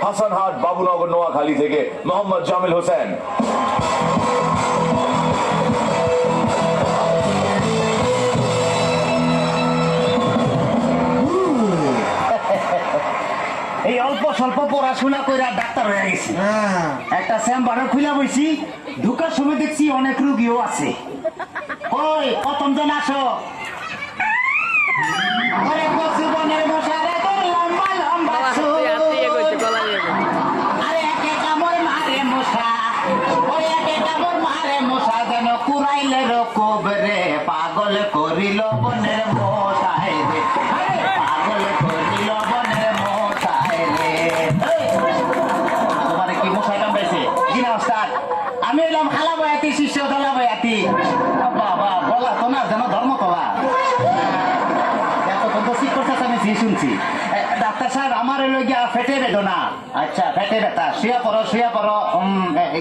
হাসানহাট বাবুনগর নোয়াখালী থেকে মোহাম্মদ জামিল হোসেন। এই অল্প স্বল্প পড়াশোনা করে ডাক্তার হয়ে গেছি। একটা চেম্বারে খুলে বইছি, ঢুকার সময় দেখছি অনেক রুগীও আছে। ওই প্রথম জন আসো। পাগল করিল বনের মশাই রে, পাগল করিল বনের মশাই রে। তোমার কি মশাই কামড়াইছে? জি না ওস্তাদ, আমি এলাম খালা বয়াতি, শিষ্য দলা বয়াতি। বাবা বলা তো না যেন ধর্ম কবা এতক্ষণ তো ঠিক করতেছে, আমি জি শুনছি। ডাক্তার সাহেব আমার এলো গিয়া ফেটে বেদনা। আচ্ছা ফেটে ব্যথা, শুয়ে পড়ো শুয়ে পড়ো।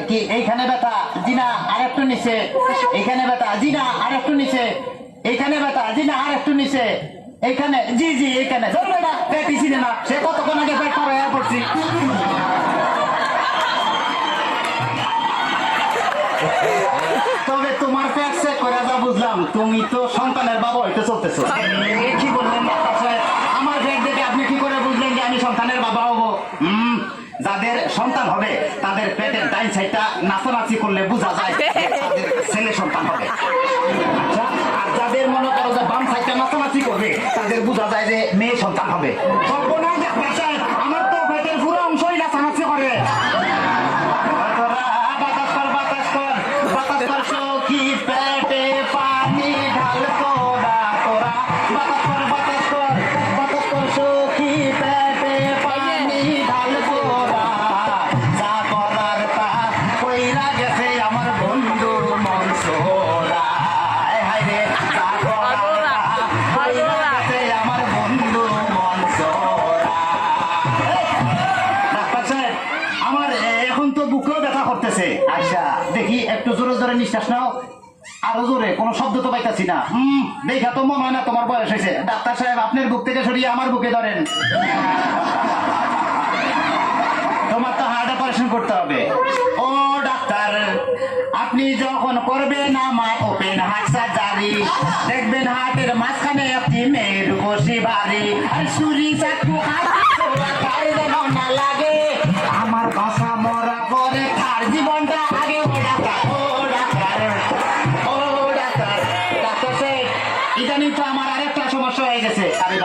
কি এইখানে ব্যথা? জি না আরেকটু নিচে। এইখানে ব্যথা? জি না আরেকটু নিচে। এইখানে ব্যথা? জি না আরেকটু নিচে। এইখানে? জি জি এইখানে। ধরবে না পেটি ছিল না, সে কতক্ষণ আগে পেট পরে পড়ছি। তবে তোমার পেট চেক করে যা বুঝলাম, তুমি তো সন্তানের বাবা হইতে চলতেছো। কি বললেন ডাক্তার সাহেব? আমার পেট দেখে আপনি কি করে বুঝলেন যে আমি সন্তানের বাবা হবো? যাদের সন্তান হবে তাদের পেটের ডাইন সাইডটা নাচানাচি করলে বোঝা যায় তাদের ছেলে সন্তান হবে। আর যাদের মনে করো যে বাম সাইডটা নাচানাচি করবে তাদের বোঝা যায় যে মেয়ে সন্তান হবে। সর্বনাশ ডাক্তার সাহেব, আমার তো পেটের পুরো অংশই নাচানাচি করে। আচ্ছা দেখি একটু জোরে জোরে নিঃশ্বাস নাও, আরো জোরে। কোনো শব্দ তো পাইতাছি না। দেখা তো মনে হয় না তোমার বয়স হয়েছে। ডাক্তার সাহেব আপনার বুক থেকে সরিয়ে আমার বুকে ধরেন। তোমার তো হার্ট অপারেশন করতে হবে। ও ডাক্তার, আপনি যখন করবেন আমার ওপেন হার্ট সার্জারি, দেখবেন হার্টের মাঝখানে আপনি মেয়ের বসে বাড়ি, আর সুরি চাকু না লাগে।